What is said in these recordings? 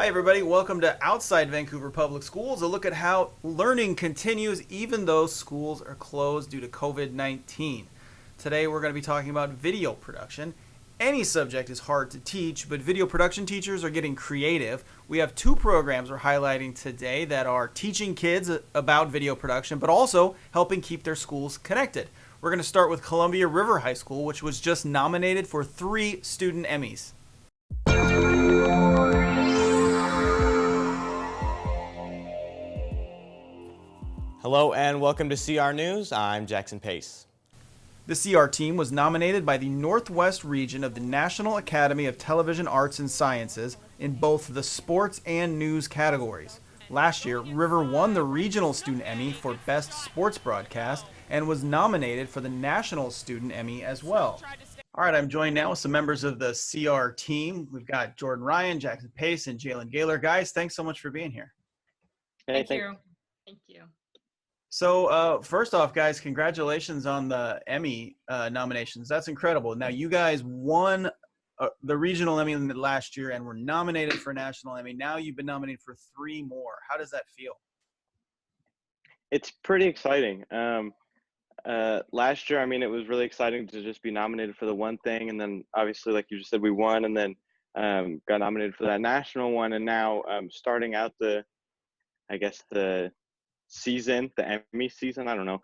Hi, everybody. Welcome to Outside Vancouver Public Schools, a look at how learning continues even though schools are closed due to COVID-19. Today, we're going to be talking about video production. Any subject is hard to teach, but video production teachers are getting creative. We have two programs we're highlighting today that are teaching kids about video production, but also helping keep their schools connected. We're going to start with Columbia River High School, which was just nominated for 3 student Emmys. Hello and welcome to CR News. I'm Jackson Pace. The CR team was nominated by the Northwest region of the National Academy of Television Arts and Sciences in both the sports and news categories. Last year, River won the Regional Student Emmy for Best Sports Broadcast and was nominated for the National Student Emmy as well. All right, I'm joined now with some members of the CR team. We've got Jordan Ryan, Jackson Pace, and Jalen Gaylor. Guys, thanks so much for being here. Thank you. Thank you. So first off, guys, congratulations on the Emmy nominations. That's incredible. Now, you guys won the regional Emmy last year and were nominated for a national Emmy. Now you've been nominated for 3 more. How does that feel? It's pretty exciting. Last year, it was really exciting to just be nominated for the one thing. And then obviously, like you just said, we won and then got nominated for that national one. And now starting out the season, the Emmy season, I don't know,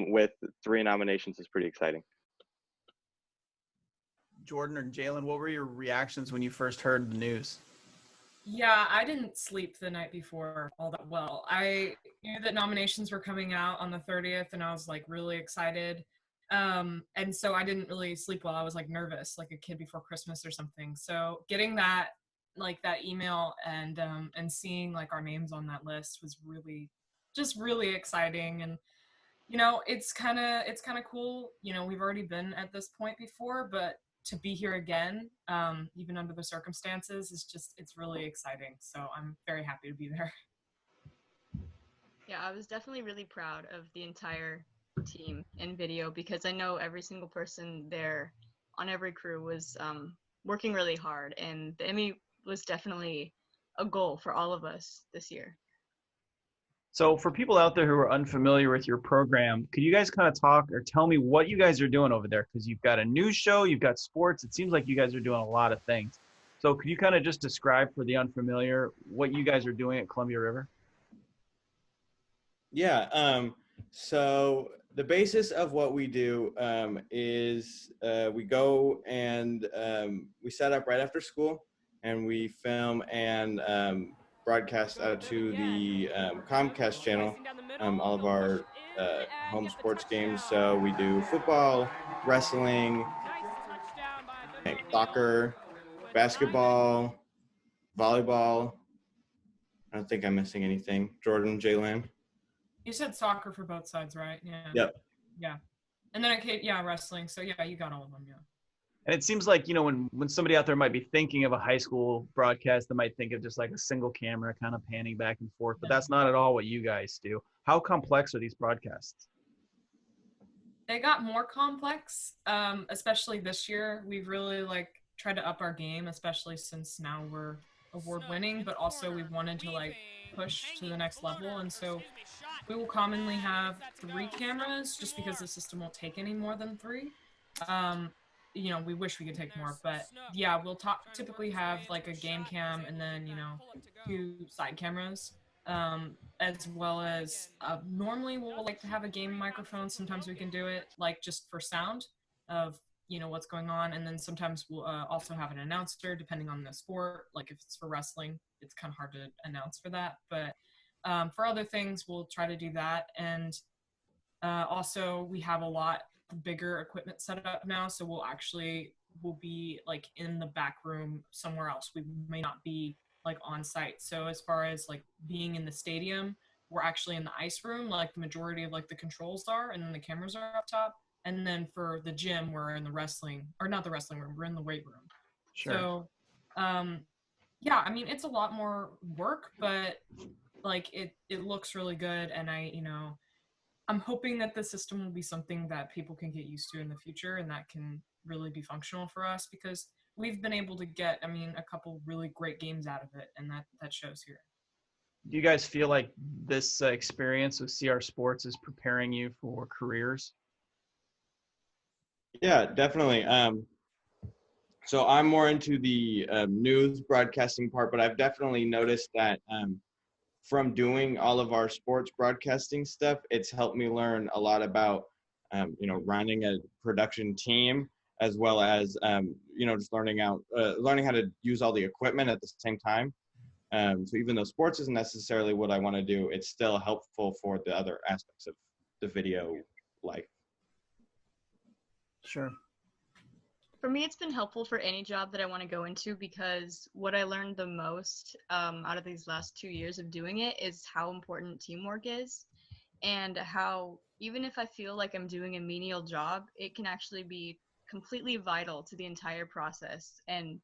with 3 nominations is pretty exciting. Jordan or Jalen, what were your reactions when you first heard the news? Yeah, I didn't sleep the night before all that well. I knew that nominations were coming out on the 30th and I was like really excited. And so I didn't really sleep well. I was like nervous, like a kid before Christmas or something. So getting that email and seeing like our names on that list was really exciting. And it's kind of cool. We've already been at this point before, but to be here again, even under the circumstances, it's really exciting. So I'm very happy to be there. Yeah, I was definitely really proud of the entire team in video because I know every single person there on every crew was working really hard, and the Emmy was definitely a goal for all of us this year. So for people out there who are unfamiliar with your program, could you guys kind of talk or tell me what you guys are doing over there? Because you've got a news show, you've got sports. It seems like you guys are doing a lot of things. So could you kind of just describe for the unfamiliar what you guys are doing at Columbia River? Yeah, so the basis of what we do is we go and we set up right after school and we film and broadcast out to the Comcast channel all of our home sports games. So we do football, wrestling, soccer, basketball, volleyball. I don't think I'm missing anything. Jordan, Jalen. You said soccer for both sides, right? Yeah. Yep. Yeah. And then wrestling. So yeah, you got all of them. Yeah. And it seems like, when somebody out there might be thinking of a high school broadcast, they might think of just like a single camera kind of panning back and forth, but that's not at all what you guys do. How complex are these broadcasts? They got more complex, especially this year. We've really tried to up our game, especially since now we're award winning, but also we wanted to push to the next level. And so we will commonly have 3 cameras just because the system won't take any more than 3. We wish we could take more, but yeah, we'll typically have a game cam and then, 2 side cameras, as well as normally we'll like to have a game microphone. Sometimes we can do it just for sound of, what's going on. And then sometimes we'll also have an announcer depending on the sport. Like if it's for wrestling, it's kind of hard to announce for that. But for other things, we'll try to do that. And also we have a lot bigger equipment set up now, so we'll be in the back room somewhere else. We may not be on site. So as far as being in the stadium, we're actually in the ice room, the majority of the controls are, and then the cameras are up top. And then for the gym, we're in the not the wrestling room, we're in the weight room. Sure. So it's a lot more work, but it looks really good. And I'm hoping that the system will be something that people can get used to in the future and that can really be functional for us, because we've been able to get, I mean, a couple really great games out of it, and that shows here. Do you guys feel like this experience with CR Sports is preparing you for careers? Yeah, definitely. So I'm more into the news broadcasting part, but I've definitely noticed that from doing all of our sports broadcasting stuff, it's helped me learn a lot about, running a production team, as well as, just learning how to use all the equipment at the same time. So even though sports isn't necessarily what I want to do, it's still helpful for the other aspects of the video life. Sure. For me, it's been helpful for any job that I want to go into, because what I learned the most out of these last 2 years of doing it is how important teamwork is, and how even if I feel like I'm doing a menial job, it can actually be completely vital to the entire process. And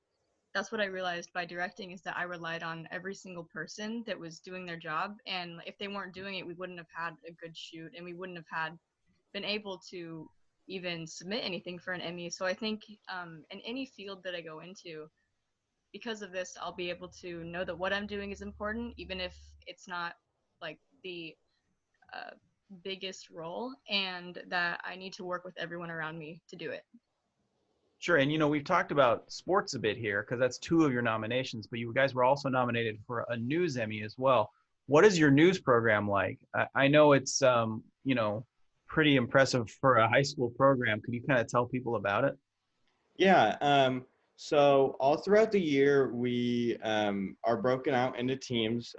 that's what I realized by directing, is that I relied on every single person that was doing their job. And if they weren't doing it, we wouldn't have had a good shoot, and we wouldn't have been able to even submit anything for an Emmy. So I think in any field that I go into, because of this, I'll be able to know that what I'm doing is important, even if it's not like the biggest role, and that I need to work with everyone around me to do it. Sure. And, we've talked about sports a bit here because that's 2 of your nominations, but you guys were also nominated for a news Emmy as well. What is your news program like? I know it's, pretty impressive for a high school program. Could you kind of tell people about it? Yeah. So all throughout the year, we are broken out into teams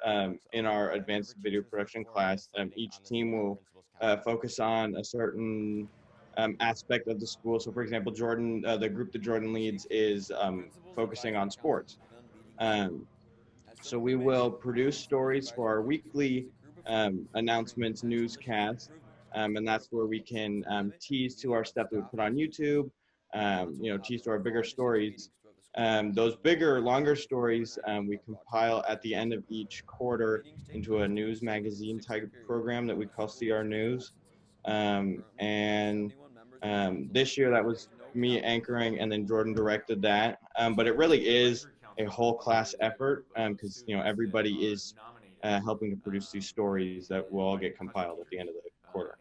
in our advanced video production class. Each team will focus on a certain aspect of the school. So, for example, Jordan, the group that Jordan leads is focusing on sports. So we will produce stories for our weekly announcements, newscasts, and that's where we can tease to our stuff that we put on YouTube, tease to our bigger stories. Those bigger, longer stories we compile at the end of each quarter into a news magazine type program that we call CR News. And this year that was me anchoring, and then Jordan directed that. But it really is a whole class effort, because everybody is helping to produce these stories that will all get compiled at the end of the quarter.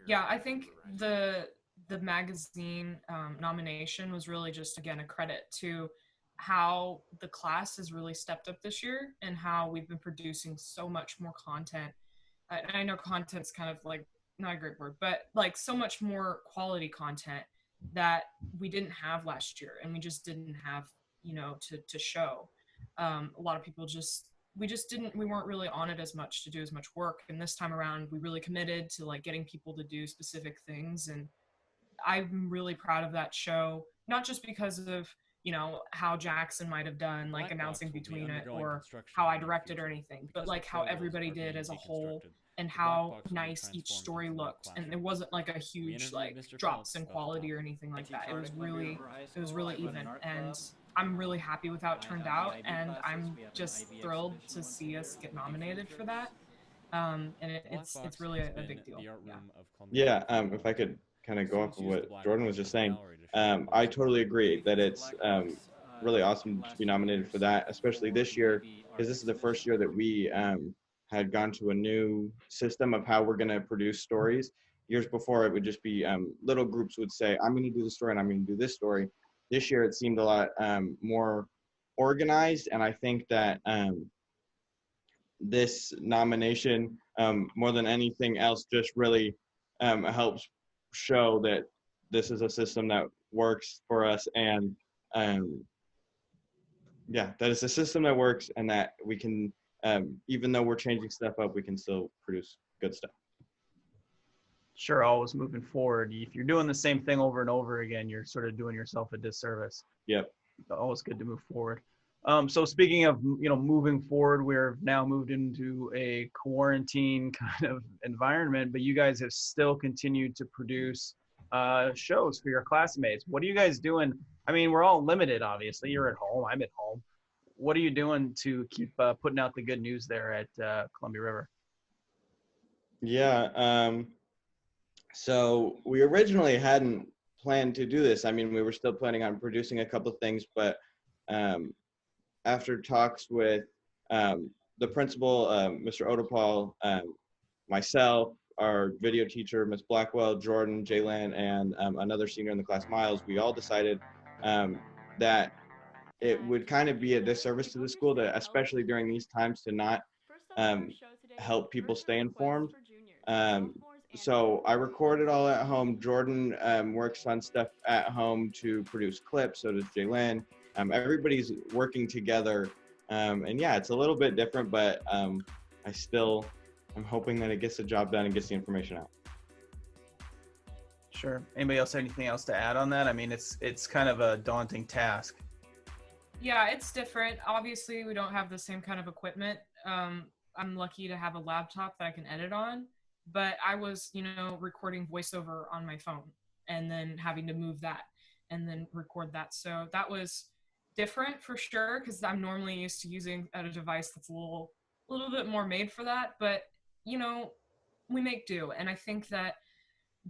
Yeah, I think the magazine nomination was really just, again, a credit to how the class has really stepped up this year, and how we've been producing so much more content. And I know content's kind of like not a great word, but like so much more quality content that we didn't have last year, and we just didn't have to show. A lot of people we weren't really on it as much to do as much work, and this time around we really committed to like getting people to do specific things, and I'm really proud of that show, not just because of how Jackson might have done like announcing between it, or how I directed or anything, but like how everybody did as a whole, and how nice each story looked. And it wasn't like a huge like drops in quality or anything like that. It was really even, and I'm really happy with how it turned out, and I'm just thrilled to see us get nominated for that. And it's really a big deal. Yeah. If I could kind of go off of what Jordan was just saying, I totally agree that it's really awesome to be nominated for that, especially this year, because this is the first year that we had gone to a new system of how we're going to produce stories. Years before, it would just be little groups would say, I'm going to do this story and I'm going to do this story. This year, it seemed a lot more organized, and I think that this nomination, more than anything else, just really helps show that this is a system that works for us, and that it's a system that works, and that we can, even though we're changing stuff up, we can still produce good stuff. Sure, always moving forward. If you're doing the same thing over and over again, you're sort of doing yourself a disservice. Yep. Always good to move forward. So speaking of, moving forward, we're now moved into a quarantine kind of environment, but you guys have still continued to produce shows for your classmates. What are you guys doing? I mean, we're all limited, obviously. You're at home. I'm at home. What are you doing to keep putting out the good news there at Columbia River? Yeah. So we originally hadn't plan to do this. I mean, we were still planning on producing a couple of things, but after talks with the principal, Mr. Odopal, myself, our video teacher, Ms. Blackwell, Jordan, Jaylan, and another senior in the class, Miles, we all decided that it would kind of be a disservice to the school to, especially during these times, to not help people stay informed. So I recorded all at home. Jordan works on stuff at home to produce clips. So does Jaylen. Everybody's working together. And yeah, it's a little bit different, but I'm hoping that it gets the job done and gets the information out. Sure. Anybody else have anything else to add on that? I mean, it's kind of a daunting task. Yeah, it's different. Obviously, we don't have the same kind of equipment. I'm lucky to have a laptop that I can edit on, but I was, recording voiceover on my phone and then having to move that and then record that. So that was different for sure, because I'm normally used to using a device that's a little bit more made for that. But, we make do. And I think that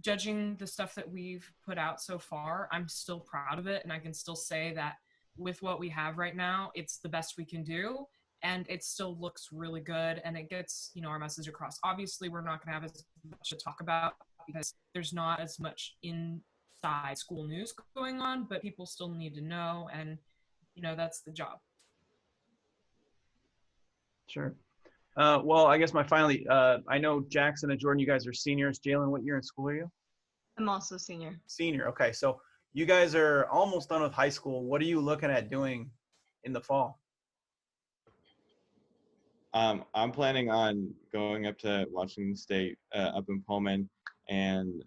judging the stuff that we've put out so far, I'm still proud of it. And I can still say that with what we have right now, it's the best we can do, and it still looks really good, and it gets, our message across. Obviously, we're not going to have as much to talk about because there's not as much inside school news going on, but people still need to know, and, that's the job. Sure. Well, I guess I know Jackson and Jordan, you guys are seniors. Jaylen, what year in school are you? I'm also senior. Senior. Okay. So you guys are almost done with high school. What are you looking at doing in the fall? I'm planning on going up to Washington State, up in Pullman, and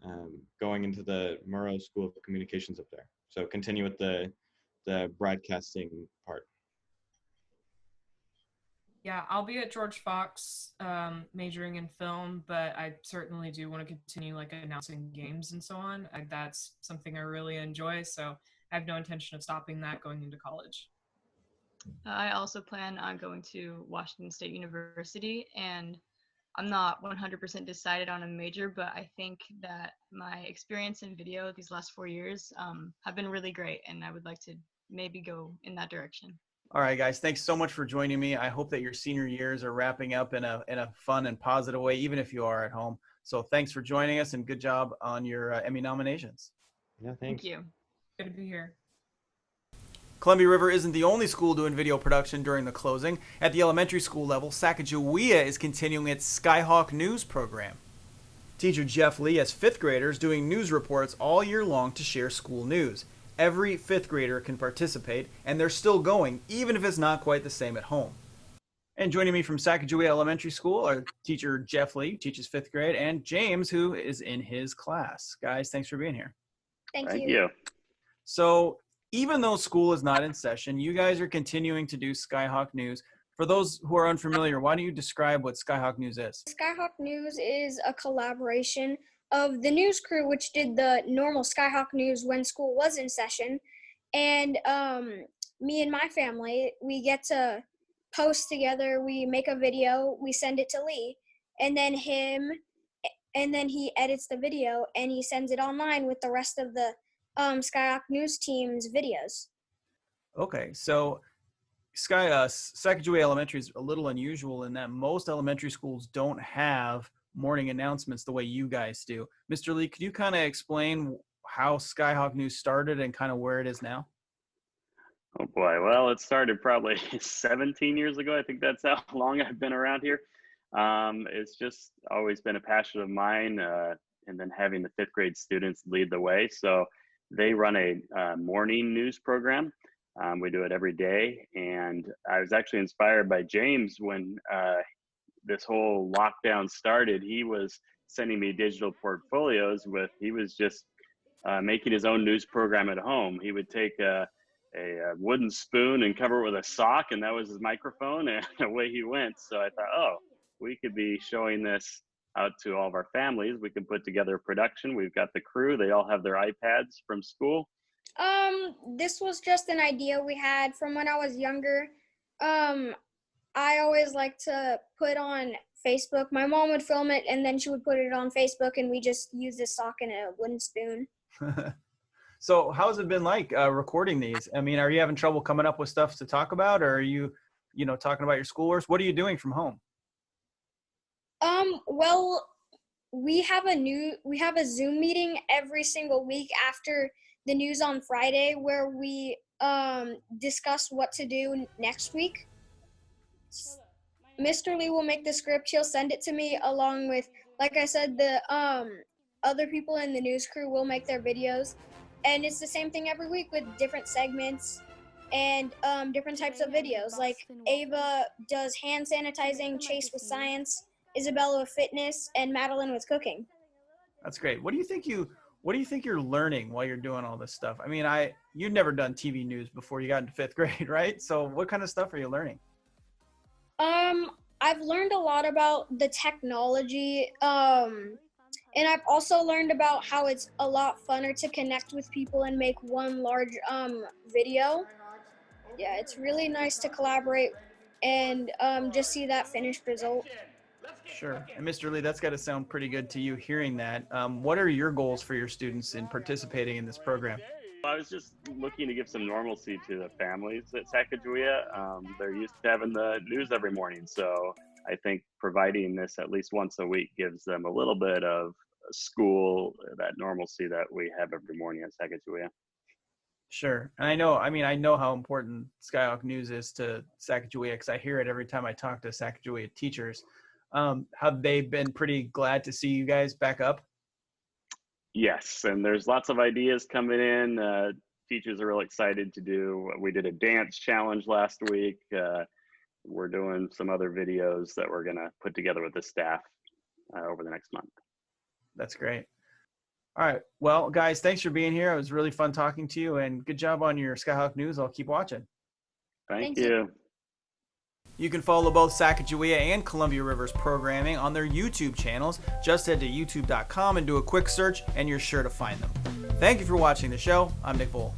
going into the Murrow School of Communications up there. So continue with the broadcasting part. Yeah, I'll be at George Fox, majoring in film, but I certainly do want to continue announcing games and so on. That's something I really enjoy, so I have no intention of stopping that going into college. I also plan on going to Washington State University, and I'm not 100% decided on a major, but I think that my experience in video these last 4 years have been really great, and I would like to maybe go in that direction. All right, guys, thanks so much for joining me. I hope that your senior years are wrapping up in a fun and positive way, even if you are at home. So thanks for joining us, and good job on your Emmy nominations. Yeah, Thank you. Good to be here. Columbia River isn't the only school doing video production during the closing. At the elementary school level, Sacajawea is continuing its Skyhawk news program. Teacher Jeff Lee has fifth graders doing news reports all year long to share school news. Every fifth grader can participate, and they're still going, even if it's not quite the same at home. And joining me from Sacajawea Elementary School are teacher Jeff Lee, who teaches fifth grade, and James, who is in his class. Guys, thanks for being here. Thank you. So even though school is not in session, you guys are continuing to do Skyhawk News. For those who are unfamiliar, why don't you describe what Skyhawk News is? Skyhawk News is a collaboration of the news crew, which did the normal Skyhawk News when school was in session, and me and my family, we get to post together. We make a video, we send it to Lee, and then he edits the video and he sends it online with the rest of the Skyhawk News team's videos. Okay, so Sacajawea Elementary is a little unusual in that most elementary schools don't have morning announcements the way you guys do. Mr. Lee, could you kind of explain how Skyhawk News started and kind of where it is now? Oh boy, well, it started probably 17 years ago. I think that's how long I've been around here. It's just always been a passion of mine, and then having the fifth grade students lead the way. So they run a morning news program. We do it every day, and I was actually inspired by James when this whole lockdown started. He was sending me digital portfolios he was just making his own news program at home. He would take a wooden spoon and cover it with a sock, and that was his microphone, and away he went. So I thought, oh, we could be showing this out to all of our families. We can put together a production. We've got the crew. They all have their iPads from school. This was just an idea we had from when I was younger. I always liked to put on Facebook. My mom would film it, and then she would put it on Facebook, and we just use this sock and a wooden spoon. So how's it been like recording these? I mean, are you having trouble coming up with stuff to talk about, or are you, talking about your schoolwork? What are you doing from home? Well, we have a Zoom meeting every single week after the news on Friday where we discuss what to do next week. Mr. Lee will make the script. He'll send it to me along with, like I said, the other people in the news crew will make their videos. And it's the same thing every week with different segments and different types of videos. Like Ava does hand sanitizing, Chase with science, Isabella with fitness, and Madeline with cooking. That's great. What do you think you're learning while you're doing all this stuff? I mean, you'd never done TV news before you got into 5th grade, right? So what kind of stuff are you learning? I've learned a lot about the technology, and I've also learned about how it's a lot funner to connect with people and make one large video. Yeah, it's really nice to collaborate and just see that finished result. Sure. And Mr. Lee, that's got to sound pretty good to you hearing that. What are your goals for your students in participating in this program? I was just looking to give some normalcy to the families at Sacajawea. They're used to having the news every morning, so I think providing this at least once a week gives them a little bit of school, that normalcy that we have every morning at Sacajawea. Sure. And I know how important Skyhawk News is to Sacajawea because I hear it every time I talk to Sacajawea teachers. Have they been pretty glad to see you guys back up? Yes, and there's lots of ideas coming in. Teachers are real excited to do. We did a dance challenge last week. We're doing some other videos that we're going to put together with the staff over the next month. That's great. All right. Well, guys, thanks for being here. It was really fun talking to you, and good job on your Skyhawk News. I'll keep watching. Thank you. You can follow both Sacajawea and Columbia River's programming on their YouTube channels. Just head to youtube.com and do a quick search, and you're sure to find them. Thank you for watching the show. I'm Nick Voll.